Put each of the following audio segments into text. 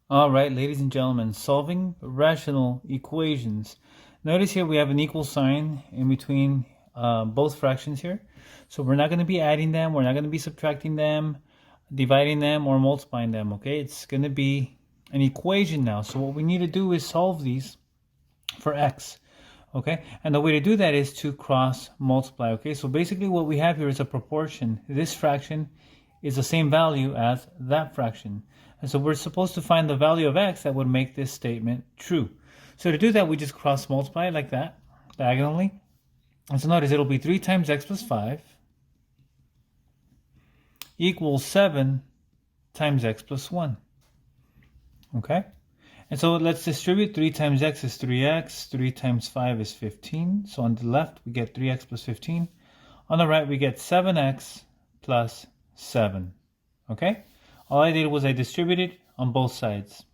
All right, ladies and gentlemen, solving rational equations. Notice here we have an equal sign in between both fractions here. So we're not going to be adding them, we're not going to be subtracting them, dividing them, or multiplying them, okay? It's going to be an equation now. So what we need to do is solve these for x, okay? And the way to do that is to cross multiply, okay? So basically what we have here is a proportion. This fraction is the same value as that fraction. And so we're supposed to find the value of x that would make this statement true. So to do that, we just cross multiply like that, diagonally. And so notice it'll be 3 times x plus 5 equals 7 times x plus 1. Okay? And so let's distribute. 3 times x is 3x, 3 times 5 is 15. So on the left, we get 3x plus 15. On the right, we get 7x plus 7. Okay? All I did was I distributed on both sides.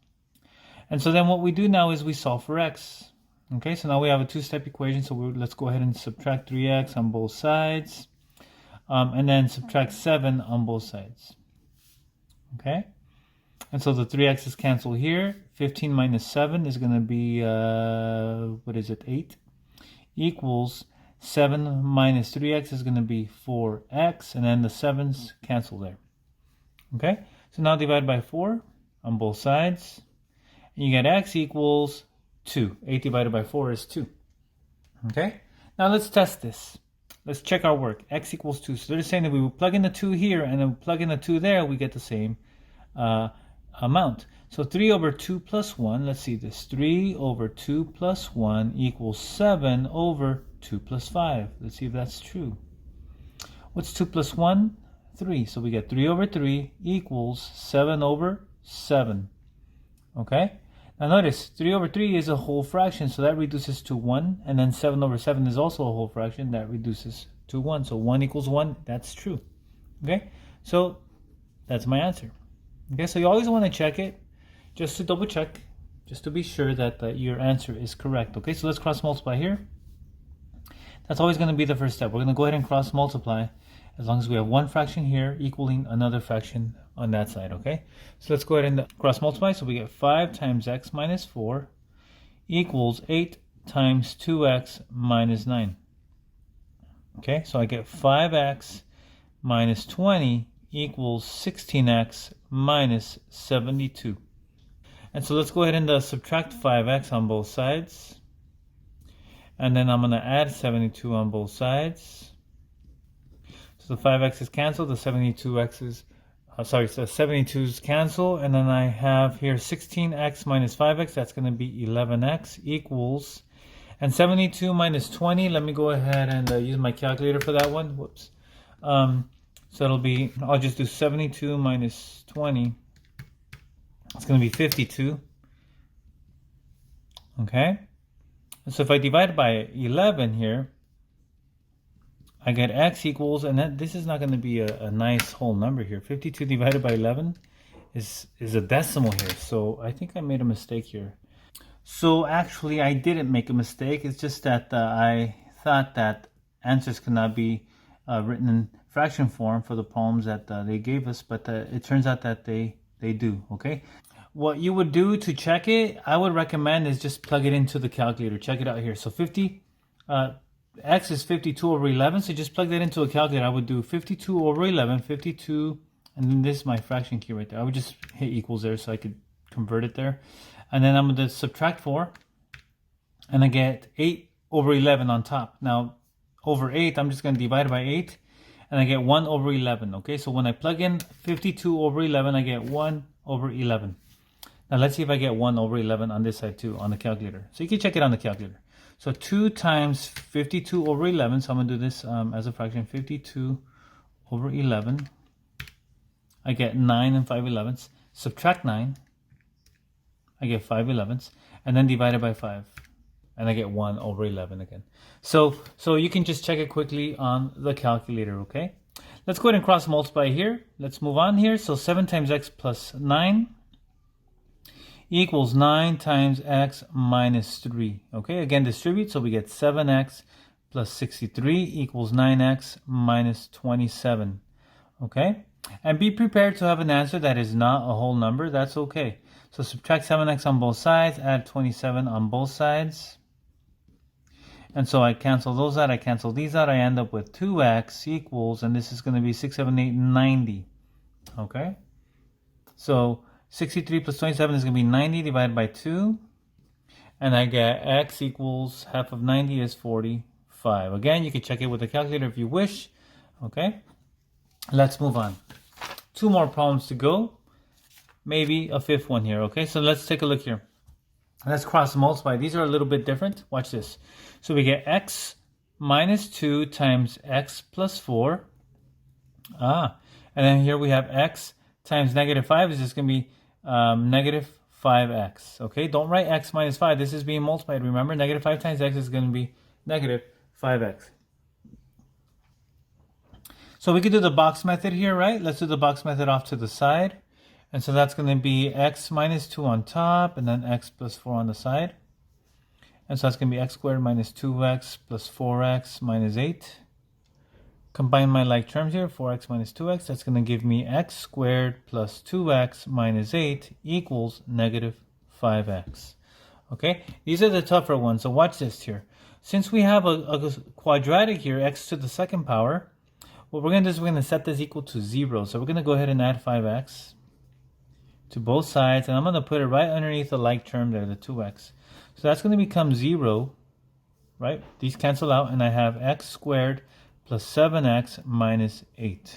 And so then what we do now is we solve for x. Okay, so now we have a two-step equation. So let's go ahead and subtract 3x on both sides. And then subtract 7 on both sides. Okay? And so the 3x's cancel here. 15 minus 7 is going to be, 8? Equals 7 minus 3x is going to be 4x. And then the 7's cancel there. Okay? So now divide by 4 on both sides. And you get x equals 2. 8 divided by 4 is 2. Okay? Now let's test this. Let's check our work. X equals 2. So they're saying that we will plug in the 2 here and then plug in the 2 there, we get the same amount. So 3 over 2 plus 1, let's see this. 3 over 2 plus 1 equals 7 over 2 plus 5. Let's see if that's true. What's 2 plus 1? 3. So we get 3 over 3 equals 7 over 7. Okay? Now notice, 3 over 3 is a whole fraction, so that reduces to 1. And then 7 over 7 is also a whole fraction, that reduces to 1. So 1 equals 1, that's true. Okay? So that's my answer. Okay, so you always want to check it, just to double check, just to be sure that your answer is correct. Okay, so let's cross multiply here. That's always going to be the first step. We're going to go ahead and cross multiply as long as we have one fraction here equaling another fraction on that side, okay? So let's go ahead and cross multiply. So we get 5 times x minus 4 equals 8 times 2x minus 9. Okay, so I get 5x minus 20 equals 16x minus 72. And so let's go ahead and subtract 5x on both sides. And then I'm going to add 72 on both sides. So the 5x is canceled, the 72x's, so 72's cancel, and then I have here 16x minus 5x, that's going to be 11x equals, and 72 minus 20, let me go ahead and use my calculator for that one, whoops. So it'll be, I'll just do 72 minus 20, it's going to be 52, okay? And so if I divide by 11 here, I get x equals, and this is not going to be a nice whole number here. 52 divided by 11 is a decimal here. So I think I made a mistake here. So actually I didn't make a mistake. It's just that I thought that answers could not be written in fraction form for the problems that they gave us. But it turns out that they do, okay? What you would do to check it, I would recommend is just plug it into the calculator. Check it out here. So x is 52 over 11, so just plug that into a calculator. I would do 52 over 11, 52, and then this is my fraction key right there. I would just hit equals there so I could convert it there. And then I'm going to subtract 4, and I get 8 over 11 on top. Now, over 8, I'm just going to divide it by 8, and I get 1 over 11, okay? So when I plug in 52 over 11, I get 1 over 11. Now let's see if I get 1 over 11 on this side too, on the calculator. So you can check it on the calculator. So 2 times 52 over 11, so I'm going to do this as a fraction, 52 over 11. I get 9 and 5 elevenths. Subtract 9, I get 5 elevenths. And then divide it by 5, and I get 1 over 11 again. So you can just check it quickly on the calculator, okay? Let's go ahead and cross multiply here. Let's move on here. So 7 times x plus 9 equals 9 times x minus 3. Okay, again distribute, so we get 7x plus 63 equals 9x minus 27. Okay, and be prepared to have an answer that is not a whole number. That's okay. So subtract 7x on both sides, add 27 on both sides. And so I cancel those out, I cancel these out, I end up with 2x equals, and this is going to be 6, 7, 8, 90. Okay? So 63 plus 27 is going to be 90 divided by 2. And I get x equals half of 90 is 45. Again, you can check it with a calculator if you wish. Okay? Let's move on. 2 more problems to go. Maybe a 5th one here. Okay? So let's take a look here. Let's cross multiply. These are a little bit different. Watch this. So we get x minus 2 times x plus 4. And then here we have x times negative 5 is just going to be negative 5x. Okay, don't write x minus 5. This is being multiplied. Remember, negative 5 times x is going to be negative 5x. So we could do the box method here, right? Let's do the box method off to the side. And so that's going to be x minus 2 on top, and then x plus 4 on the side. And so that's going to be x squared minus 2x plus 4x minus 8. Combine my like terms here, 4x minus 2x. That's going to give me x squared plus 2x minus 8 equals negative 5x. Okay, these are the tougher ones. So watch this here. Since we have a quadratic here, x to the second power, what we're going to do is we're going to set this equal to 0. So we're going to go ahead and add 5x to both sides. And I'm going to put it right underneath the like term there, the 2x. So that's going to become 0, right? These cancel out, and I have x squared plus 7x minus 8.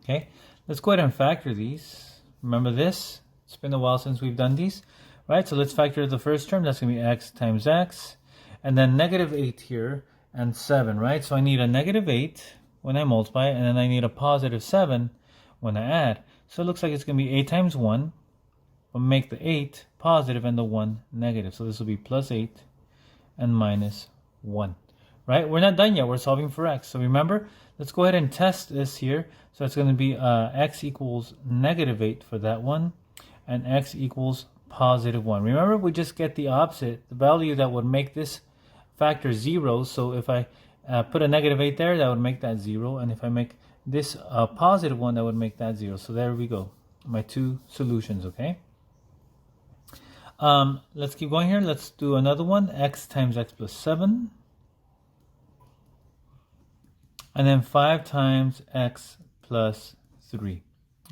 Okay, let's go ahead and factor these. Remember this? It's been a while since we've done these, right? So let's factor the first term. That's going to be x times x. And then negative 8 here and 7, right? So I need a negative 8 when I multiply, and then I need a positive 7 when I add. So it looks like it's going to be 8 times 1. But make the 8 positive and the 1 negative. So this will be plus 8 and minus 1. Right? We're not done yet. We're solving for x. So remember, let's go ahead and test this here. So it's going to be x equals negative 8 for that one, and x equals positive 1. Remember, we just get the opposite, the value that would make this factor 0. So if I put a negative 8 there, that would make that 0. And if I make this positive 1, that would make that 0. So there we go. My 2 solutions, okay? Let's keep going here. Let's do another one. X times x plus 7. And then 5 times x plus 3.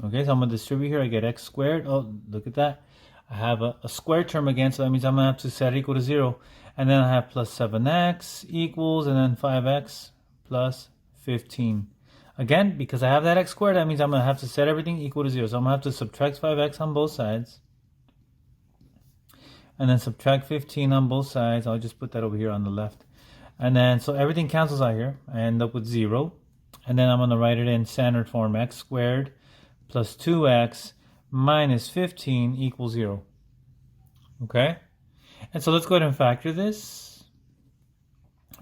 Okay, so I'm going to distribute here. I get x squared. Oh, look at that. I have a square term again, so that means I'm going to have to set it equal to 0. And then I have plus 7x equals, and then 5x plus 15. Again, because I have that x squared, that means I'm going to have to set everything equal to 0. So I'm going to have to subtract 5x on both sides. And then subtract 15 on both sides. I'll just put that over here on the left. And then, so everything cancels out here. I end up with 0. And then I'm going to write it in standard form. X squared plus 2x minus 15 equals 0. Okay? And so let's go ahead and factor this.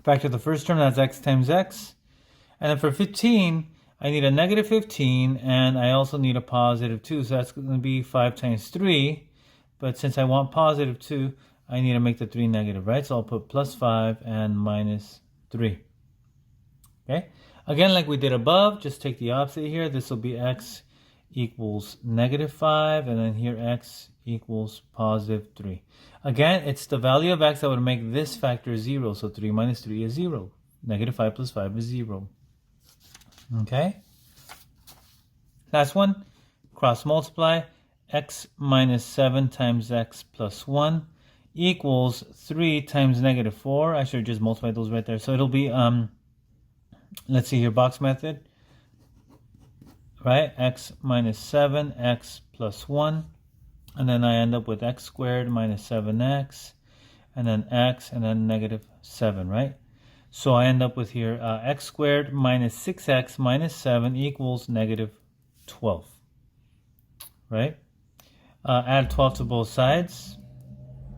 Factor the first term, that's x times x. And then for 15, I need a negative 15, and I also need a positive 2. So that's going to be 5 times 3. But since I want positive 2, I need to make the 3 negative, right? So I'll put plus 5 and minus 3. Okay? Again, like we did above, just take the opposite here. This will be x equals negative 5, and then here x equals positive 3. Again, it's the value of x that would make this factor 0. So 3 minus 3 is 0. Negative 5 plus 5 is 0. Okay? Last one, cross multiply. X minus 7 times x plus 1 equals 3 times negative 4. I should have just multiplied those right there. So it'll be, let's see here, box method. Right? X minus 7, x plus 1. And then I end up with x squared minus 7x. And then x, and then negative 7, right? So I end up with here, x squared minus 6x minus 7 equals negative 12. Right? Add 12 to both sides.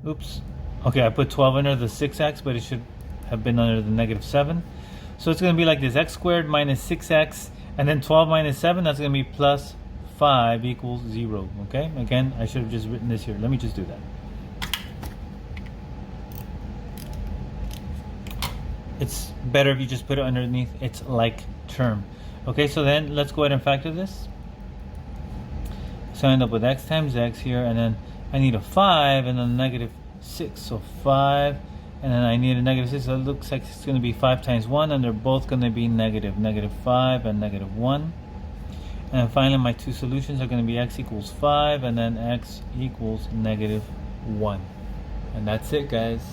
Oops. Okay, I put 12 under the 6x, but it should have been under the negative 7. So it's going to be like this, x squared minus 6x, and then 12 minus 7, that's going to be plus 5 equals 0. Okay? Again, I should have just written this here. Let me just do that. It's better if you just put it underneath its like term. Okay, so then let's go ahead and factor this. So I end up with x times x here, and then I need a 5 and then a negative 6. So 5, and then I need a negative 6. So it looks like it's going to be 5 times 1, and they're both going to be negative. Negative 5 and negative 1. And then finally, my two solutions are going to be x equals 5 and then x equals negative 1. And that's it, guys.